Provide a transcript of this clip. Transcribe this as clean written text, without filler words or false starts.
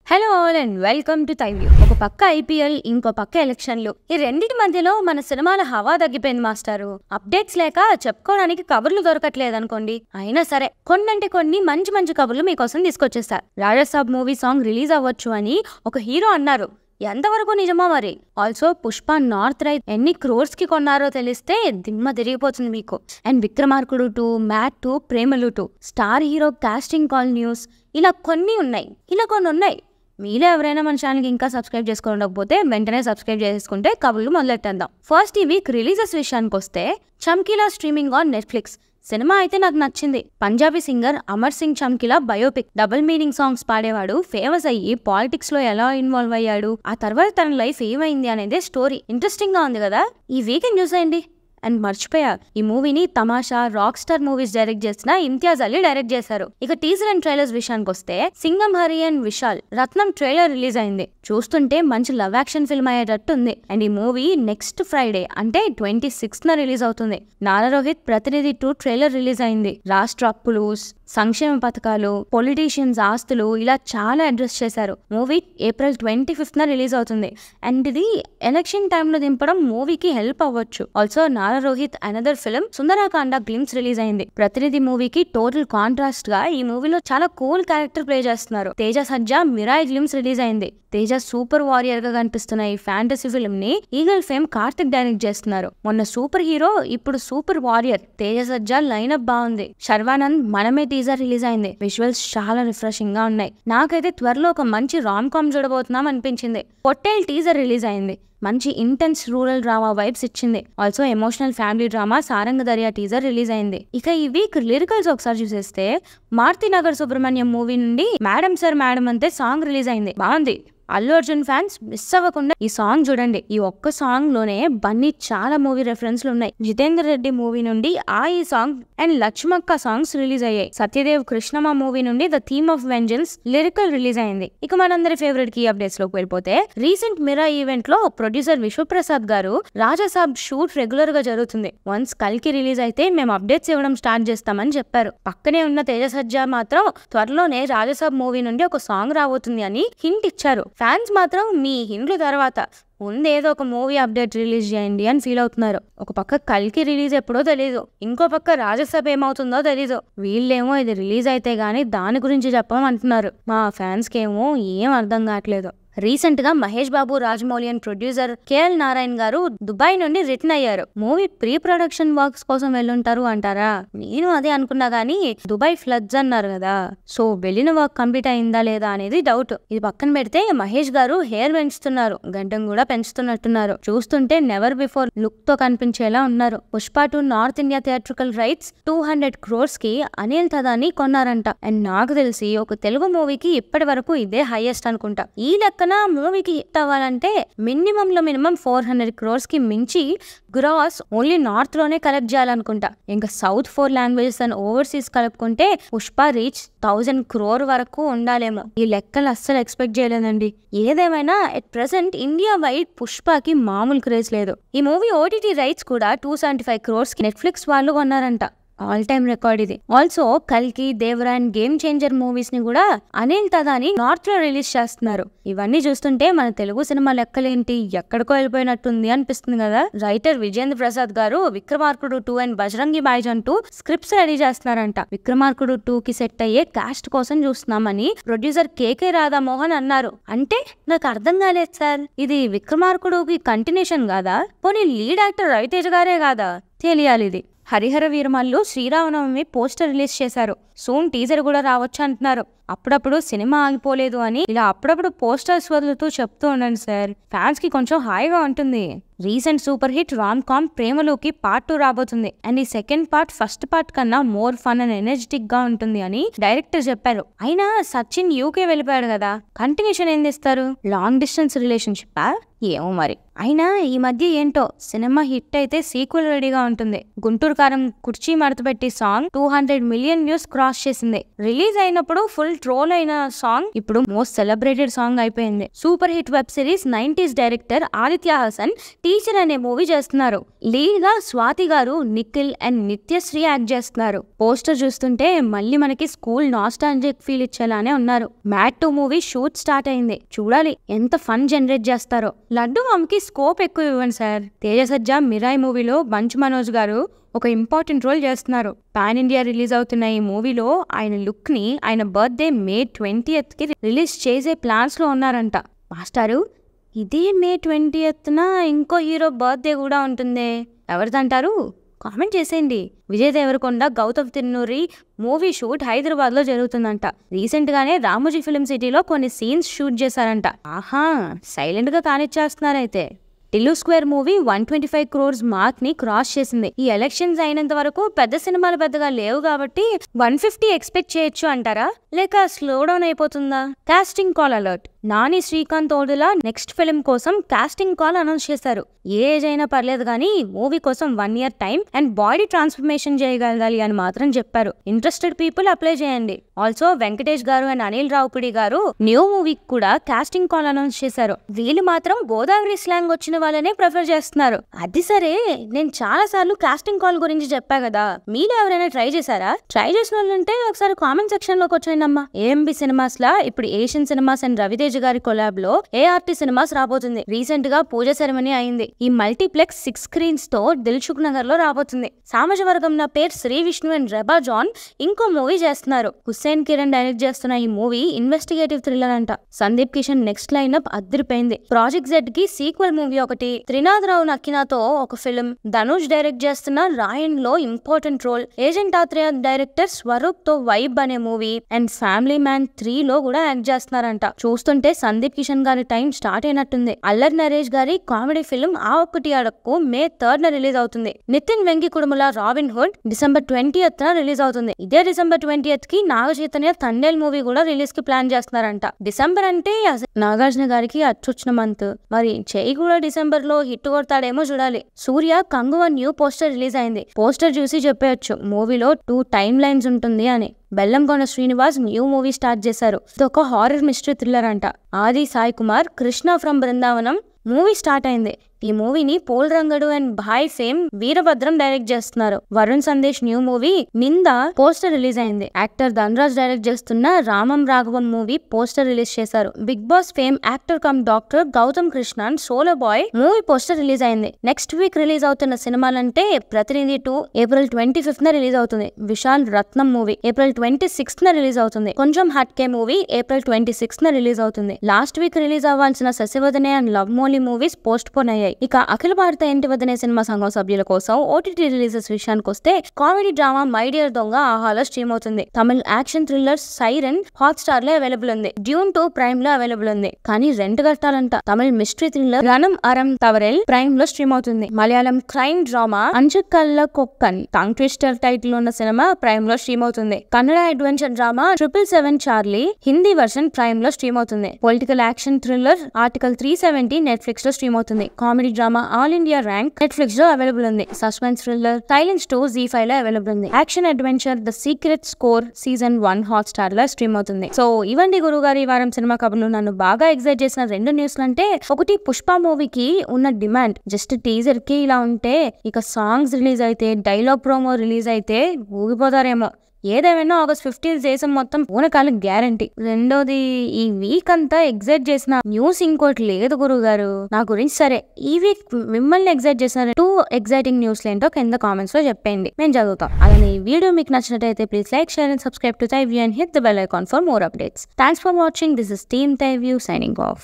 Hello all and welcome to టైవ్యూ. ఒక పక్క ఐపీఎల్, ఇంకో పక్క ఎలక్షన్లు. ఈ రెండింటి మధ్యలో మన సినిమాల హవా తగ్గిపోయింది మాస్టారు. అప్డేట్స్ లేక చెప్పుకోవడానికి కబుర్లు దొరకట్లేదు అనుకోండి. అయినా సరే కొన్నంటే కొన్ని మంచి మంచి కబుర్లు మీకోసం తీసుకొచ్చేస్తారు. రాజాసాబ్ మూవీ సాంగ్ రిలీజ్ అవ్వచ్చు అని ఒక హీరో అన్నారు. ఎంతవరకు నిజమా మరి? ఆల్సో పుష్ప నార్త్ రైట్ ఎన్ని క్రోర్స్ కి కొన్నారో తెలిస్తే దిమ్మ తిరిగిపోతుంది మీకు. And Vikramarkudu 2, mat 2, Premalu 2, star hero casting call news, ఇలా కొన్ని ఉన్నాయి. మీలో ఎవరైనా మన ఛానల్కి ఇంకా సబ్స్క్రైబ్ చేసుకోకపోతే వెంటనే సబ్స్క్రైబ్ చేసుకుంటే కబుర్లు మొదలెట్టేద్దాం. ఫస్ట్ ఈ వీక్ రిలీజెస్ విషయానికి వస్తే Chamkila streaming on Netflix. Cinema అయితే నాకు నచ్చింది. Punjabi singer Amar Singh Chamkila biopic. Double meaning songs పాడేవాడు ఫేమస్ అయ్యి పాలిటిక్స్ లో ఎలా ఇన్వాల్వ్ అయ్యాడు, ఆ తర్వాత తన లైఫ్ ఏమైంది అనేది స్టోరీ ఇంట్రెస్టింగ్ గా ఉంది కదా. ఈ వీకెండ్ న్యూస్ అయింది. అండ్ మర్చిపోయా, ఈ మూవీని తమాషా, రాక్ స్టార్ మూవీస్ డైరెక్ట్ చేసిన ఇమ్తియాజ్ అలీ డైరెక్ట్ చేశారు. ఇక టీజర్ అండ్ ట్రైలర్స్ విషయానికి వస్తే Singam Hari and Vishal Rathnam trailer release అయింది. చూస్తుంటే మంచి లవ్ యాక్షన్ ఫిల్మ్ అయ్యేటట్టు ఉంది. అండ్ ఈ మూవీ నెక్స్ట్ ఫ్రైడే అంటే 26న రిలీజ్ అవుతుంది. నారా రోహిత్ ప్రతినిధి 2 ట్రైలర్ రిలీజ్ అయింది. రాష్ట్ర అప్పులు, సంక్షేమ పథకాలు, పొలిటీషియన్స్ ఆస్తులు, ఇలా చాలా అడ్రస్ చేశారు. మూవీ ఏప్రిల్ 25న రిలీజ్ అవుతుంది. అండ్ ఇది ఎలక్షన్ టైంలో దింపడం మూవీకి హెల్ప్ అవ్వచ్చు. Also Nara Rohit another film Sundarakanda glimpse release అయింది. ప్రతినిధి మూవీకి టోటల్ కాంట్రాస్ట్ గా ఈ మూవీలో చాలా కూల్ క్యారెక్టర్ ప్లే చేస్తున్నారు. తేజ సజ్జా మిరాయ్ గ్లిమ్స్ రిలీజ్ అయింది. తేజ సూపర్ వారియర్ గా కనిపిస్తున్న ఈ ఫ్యాంటసీ ఫిల్మ్ ని ఈగల్ ఫేమ్ కార్తిక్ డైరెక్ట్ చేస్తున్నారు. మొన్న సూపర్ హీరో, ఇప్పుడు సూపర్ వారియర్. తేజ సజ్జా లైనప్ బాగుంది. శర్వానంద్ మనమే టీజర్ రిలీజ్ అయింది. విజువల్స్ చాలా రిఫ్రెషింగ్ గా ఉన్నాయి. నాకైతే త్వరలో ఒక మంచి రామ్ కామ్ చూడబోతున్నాం అనిపించింది. పొట్టేల్ టీజర్ రిలీజ్ అయింది. మంచి ఇంటెన్స్ రూరల్ డ్రామా వైబ్స్ ఇచ్చింది. Also emotional family drama Saranga Darya teaser release అయింది. ఇక ఈ వీక్ లిరికల్స్ ఒకసారి చూసేస్తే మారుతి నగర్ సుబ్రహ్మణ్యం మూవీ నుండి మేడం సార్ మేడం అంతే సాంగ్ రిలీజ్ అయింది. బాగుంది. అల్లు అర్జున్ ఫ్యాన్స్ మిస్ అవ్వకుండా ఈ సాంగ్ చూడండి. ఈ ఒక్క సాంగ్ లోనే బన్నీ చాలా మూవీ రెఫరెన్స్లు ఉన్నాయి. జితేందర్ రెడ్డి మూవీ నుండి ఈ సాంగ్ అండ్ లక్ష్మక్క సాంగ్స్ రిలీజ్ అయ్యాయి. సత్యదేవ్ కృష్ణమ మూవీ నుండి the theme of vengeance lyrical release అయింది. ఇక మనందరి ఫేవరెట్ కీ అప్డేట్స్ లోకి వెళ్ళిపోతే, రీసెంట్ మిరా ఈవెంట్ లో ప్రొడ్యూసర్ విశ్వప్రసాద్ గారు రాజాసాబ్ షూట్ రెగ్యులర్ గా జరుగుతుంది. వన్స్ కల్కి రిలీజ్ అయితే మేము అప్డేట్స్ ఇవ్వడం స్టార్ట్ చేస్తామని చెప్పారు. పక్కనే ఉన్న తేజ సజ్జా మాత్రం త్వరలోనే రాజాసాబ్ మూవీ నుండి ఒక సాంగ్ రాబోతుంది అని హింట్ ఇచ్చారు. ఫ్యాన్స్ మాత్రం మీ హింట్లు తర్వాత ముందేదో ఒక మూవీ అప్డేట్ రిలీజ్ చేయండి అని ఫీల్ అవుతున్నారు. ఒక పక్క కల్కి రిలీజ్ ఎప్పుడో తెలీదు, ఇంకో పక్క రాజసభ ఏమవుతుందో తెలీదు. వీళ్ళేమో ఇది రిలీజ్ అయితే గానీ దాని గురించి చెప్పమంటున్నారు. మా ఫ్యాన్స్ కేమో ఏం అర్థం కావట్లేదు. రీసెంట్ గా Mahesh Babu, Rajamouli and producer KL Narayan garu Dubai నుండి రిటర్న్ అయ్యారు. మూవీ ప్రీ ప్రొడక్షన్ వర్క్స్ కోసం వెళ్ళుంటారు అంటారా? నేను అదే అనుకున్నా గానీ దుబాయ్ ఫ్లడ్స్ అన్నారు కదా, సో వెళ్ళిన వర్క్ కంప్లీట్ అయిందా లేదా అనేది డౌట్. ఇది పక్కన పెడితే మహేష్ గారు హెయిర్ పెంచుతున్నారు, గడ్డం కూడా పెంచుతున్నట్టున్నారు. చూస్తుంటే నెవర్ బిఫోర్ లుక్ తో కనిపించేలా ఉన్నారు. Pushpa 2 north India theatrical rights 200 crores కి అనిల్ తదాని కొన్నారంట. అండ్ నాకు తెలిసి ఒక తెలుగు మూవీకి ఇప్పటి వరకు ఇదే హైయెస్ట్ అనుకుంటా. ఈ లెక్క మూవీకి హిట్ అవ్వాలంటే మినిమం 400 crores కి మించి గ్రాస్ ఓన్లీ నార్త్ లోనే కలెక్ట్ చేయాలనుకుంటా. ఇంకా సౌత్ 4 లాంగ్వేజెస్ అండ్ ఓవర్సీస్ కలుపుకుంటే పుష్ప రీచ్ 1000 crore వరకు ఉండాలేమో. ఈ లెక్కలు అస్సలు ఎక్స్పెక్ట్ చేయలేదండి. ఏదేమైనా ఎట్ ప్రెసెంట్ ఇండియా వైడ్ పుష్పకి మామూలు క్రేజ్ లేదు. ఈ మూవీ ఓటీటీ రైట్స్ కూడా 275 crores కి నెట్ఫ్లిక్స్ వాళ్ళు కొన్నారంట. ఆల్ టైమ్ రికార్డ్ ఇది. ఆల్సో కల్కి, Devara and game changer movies ని కూడా అనిల్ తదాని నార్త్ లో రిలీజ్ చేస్తున్నారు. ఇవన్నీ చూస్తుంటే మన తెలుగు సినిమా లెక్కలేంటి ఎక్కడికో వెళ్ళిపోయినట్టుంది అనిపిస్తుంది కదా. రైటర్ విజేంద్ర ప్రసాద్ గారు విక్రమార్కుడు 2 and Bajrangi Bhaijaan 2 scripts ready చేస్తున్నారంట. విక్రమార్కుడు 2 కి సెట్ అయ్యే కాస్ట్ కోసం చూస్తున్నామని ప్రొడ్యూసర్ కేకే రాధామోహన్ అన్నారు. అంటే నాకు అర్థం కాలేదు సార్, ఇది విక్రమార్కుడుకి కంటిన్యూషన్ కాదా? పోనీ లీడ్ యాక్టర్ రవితేజ గారే కాదా? తెలియాలి ఇది. హరిహర వీరమల్లు శ్రీరామనవమి పోస్టర్ రిలీజ్ చేశారు. సూన్ టీజర్ కూడా రావచ్చు అంటున్నారు. అప్పుడప్పుడు సినిమా ఆగిపోలేదు అని ఇలా అప్పుడప్పుడు పోస్టర్స్ వదులుతూ చెప్తూ ఉండండి సార్, ఫ్యాన్స్ కి కొంచెం హాయిగా ఉంటుంది. Recent super hit rom com ప్రేమలోకి పార్ట్ 2 రాబోతుంది. అండ్ ఈ సెకండ్ పార్ట్ ఫస్ట్ పార్ట్ కన్నా మోర్ ఫన్ అండ్ ఎనర్జెటిక్ గా ఉంటుంది అని డైరెక్టర్ చెప్పారు. అయినా సచిన్ యూకే వెళ్ళిపోయాడు కదా, కంటిన్యూషన్ ఏం చేస్తారు? లాంగ్ డిస్టెన్స్ రిలేషన్షిప్ ఏమో మరి. అయినా ఈ మధ్య ఏంటో సినిమా హిట్ అయితే సీక్వెల్ రెడీగా ఉంటుంది. గుంటూరు కారం కుర్చీ మడతపెట్టి సాంగ్ 200 million వ్యూస్ క్రాస్ చేసింది. రిలీజ్ అయినప్పుడు ఫుల్ ట్రోల్ అయిన సాంగ్ ఇప్పుడు మోస్ట్ సెలబ్రేటెడ్ సాంగ్ అయిపోయింది. Super hit web series 90s director Aditya Haasan teacher అనే మూవీ చేస్తున్నారు. లీడ్ గా స్వాతి గారు, నిఖిల్ అండ్ నిత్యశ్రీ యాక్ట్ చేస్తున్నారు. పోస్టర్ చూస్తుంటే మళ్ళీ మనకి స్కూల్ నాస్టాలజిక్ ఫీల్ ఇచ్చేలానే ఉన్నారు. మ్యాట్ 2 మూవీ షూట్ స్టార్ట్ అయింది. చూడాలి ఎంత ఫన్ జనరేట్ చేస్తారో. లడ్డు మామ్కి స్కోప్ ఎక్కువ ఇవ్వండి సార్. తేజ సజ్జా మిరాయి మూవీలో బంచ్ మనోజ్ గారు ఒక ఇంపార్టెంట్ రోల్ చేస్తున్నారు. పాన్ ఇండియా రిలీజ్ అవుతున్న ఈ మూవీలో ఆయన లుక్ ని ఆయన బర్త్డే May 20th కి రిలీజ్ చేసే ప్లాన్స్ లో ఉన్నారంట. మాస్టారు, ఇదే May 20th ఇంకో హీరో బర్త్డే కూడా ఉంటుంది. ఎవరిదంటారు? కామెంట్ చేసేయండి. విజయ్ దేవరకొండ, గౌతమ్ తిన్నూరి మూవీ షూట్ హైదరాబాద్ లో జరుగుతుందంట. రీసెంట్ గానే రామోజీ ఫిల్మ్ సిటీలో కొన్ని సీన్స్ షూట్ చేశారంట. ఆహా, సైలెంట్ గా కానిచ్చేస్తున్నారైతే. Tillu square movie 125 crores mark ని క్రాస్ చేసింది. ఈ ఎలక్షన్స్ అయినంత వరకు పెద్ద సినిమాలు పెద్దగా లేవు కాబట్టి 150 ఎక్స్పెక్ట్ చేయొచ్చు అంటారా, లేక స్లో డౌన్ అయిపోతుందా? Casting call alert. Nani Srikanth Odela next film కోసం కాస్టింగ్ కాల్ అనౌన్స్ చేశారు. ఏ ఏజ్ అయినా పర్లేదు కానీ మూవీ కోసం 1 year time and body transformation చేయగలగాలి అని మాత్రం చెప్పారు. ఇంట్రెస్టెడ్ పీపుల్ అప్లై చేయండి. ఆల్సో వెంకటేష్ గారు అండ్ అనిల్ రావుపుడి గారు న్యూ మూవీకి కూడా కాస్టింగ్ కాల్ అనౌన్స్ చేశారు. వీళ్ళు మాత్రం గోదావరి స్లాంగ్ వచ్చిన వాళ్ళనే ప్రిఫర్ చేస్తున్నారు. అది సరే, నేను చాలా సార్లు కాస్టింగ్ కాల్ గురించి చెప్పా కదా, మీరు ఎవరైనా ట్రై చేశారా? ట్రై చేసిన వాళ్ళు ఉంటే ఒకసారి కామెంట్ సెక్షన్ లోకి వచ్చేయండమ్మా. AMB సినిమాస్ లా ఇప్పుడు ఏషియన్ సినిమాస్ అండ్ రవితేజ గారి కొలాబ్ లో ART సినిమాస్ రాబోతుంది. రీసెంట్ గా పూజ సెరమనీ అయింది. ఈ మల్టీప్లెక్స్ 6 screens తో దిల్సుఖ్ నగర్ లో రాబోతుంది. సామాజ వర్గం నా పేరు శ్రీ విష్ణు అండ్ రెబా జాన్ ఇంకో మూవీ చేస్తున్నారు. హుస్సేన్ కిరణ్ డైరెక్ట్ చేస్తున్న ఈ మూవీ ఇన్వెస్టిగేటివ్ థ్రిల్లర్ అంట. సందీప్ కిషన్ నెక్స్ట్ లైనప్ అదిరిపోయింది. ప్రాజెక్ట్ Z కి సీక్వెల్ మూవీ ఒకటి, త్రినాథరావు నక్కినాతో ఒక ఫిల్మ్, ధనుష్ డైరెక్ట్ చేస్తున్న రాయన్ లో important role, agent Athreya director Swaroop తో వైబ్ అనే మూవీ అండ్ ఫ్యామిలీ మ్యాన్ 3 లో కూడా యాక్ట్ చేస్తున్నారంట. చూస్తుంటే సందీప్ కిషన్ గారి టైం స్టార్ట్ అయినట్టుంది. అల్లరి నరేష్ గారి కామెడీ ఫిల్మ్ ఆ ఒక్కటి అడక్కు May 3rd రిలీజ్ అవుతుంది. Nitin Venki Kudumula Robin Hood December 20th release అవుతుంది. ఇదే December 20th కి నాగ చైతన్య తండేల్ మూవీ కూడా రిలీజ్ కి ప్లాన్ చేస్తున్నారంట. డిసెంబర్ అంటే నాగార్జున గారికి అచ్చొచ్చిన మంత్. మరి చెయ్యి కూడా డిసెంబర్ లో హిట్ కొడతాడేమో చూడాలి. Suriya Kanguva new poster release అయింది. పోస్టర్ చూసి చెప్పేయచ్చు మూవీలో 2 టైమ్ లైన్స్ ఉంటుంది అని. Bellamkonda Srinivas new movie start చేశారు. ఇది ఒక హారర్ మిస్టరీ థ్రిల్లర్ అంట. Aadi Sai Kumar Krishna from Brindavanam movie start అయింది. ఈ మూవీని Pula Rangadu and Bhai fame Veerabhadram direct చేస్తున్నారు. Varun Sandesh new movie Ninda poster release అయింది. యాక్టర్ ధనరాజ్ డైరెక్ట్ చేస్తున్న Ramam Raghavam movie poster release చేశారు. Bigg boss fame actor cum doctor Gautham Krishnan solo boy movie poster release అయింది. నెక్స్ట్ వీక్ రిలీజ్ అవుతున్న సినిమాలంటే ప్రతినిధి 2 April 25th రిలీజ్ అవుతుంది. Vishal Rathnam movie April 26th release అవుతుంది. Konchem Hatke movie April 26th release అవుతుంది. Last week release అవ్వాల్సిన Sasivadane and love Mouli movies postpone అయ్యాయి. ఇక అఖిల భారత ఇంటి వద్దనే సినిమా సంఘం సభ్యుల కోసం OTT రిలీజెస్ విషయానికి వస్తే కామెడీ డ్రామా మై డియర్ దొంగ ఆహాలో స్ట్రీమ్ అవుతుంది. Tamil action thriller siren Hotstar లో అవైలబుల్ ఉంది. డ్యూన్ 2 ప్రైమ్ లో అవైలబుల్ ఉంది. కానీ రెంట్ కట్టాలంట. Tamil mystery thriller Ranam Aram Thavarel prime లో స్ట్రీమ్ అవుతుంది. Malayalam crime drama Anchakkallakokkan tongue twister title ఉన్న సినిమా ప్రైమ్ లో స్ట్రీమ్ అవుతుంది. Kannada adventure drama 777 Charlie Hindi version prime లో స్ట్రీమ్ అవుతుంది. Political action thriller article 370 Netflix లో స్ట్రీమ్ అవుతుంది. Comedy drama all India rank Netflix లో అవైలబుల్ ఉంది. సస్పెన్స్ థ్రిల్లర్ సైలెన్స్ 2 ZEE5 లో అవైలబుల్ ఉంది. Action adventure the secret score season 1 Hotstar లో stream అవుతుంది. సో ఇవండి గురుగారు ఈ వారం సినిమా కబుర్లు. నన్ను బాగా ఎక్సైట్ చేసిన 2 న్యూస్లు అంటే, ఒకటి పుష్ప మూవీకి ఉన్న డిమాండ్ జస్ట్ టీజర్ కి ఇలా ఉంటే, ఇక సాంగ్స్ రిలీజ్ అయితే, డైలాగ్ ప్రోమో రిలీజ్ అయితే ఊగిపోతారేమో. ఏదేమైనా August 15th దేశం మొత్తం పూనకాలు గ్యారంటీ. రెండోది, ఈ వీక్ అంతా ఎగ్జైట్ చేసిన న్యూస్ ఇంకోటి లేదు గురుగారు నా గురించి. సరే, ఈ వీక్ మిమ్మల్ని ఎగ్జైట్ చేసిన 2 ఎగ్జైటింగ్ న్యూస్లు ఏంటో కింద కామెంట్స్ లో చెప్పండి, మేము చదువుతాం. అలానే ఈ వీడియో మీకు నచ్చినట్టయితే please like, share and subscribe to ThaiView and hit the bell icon for more updates. Thanks for watching. This is Team ThaiView signing off.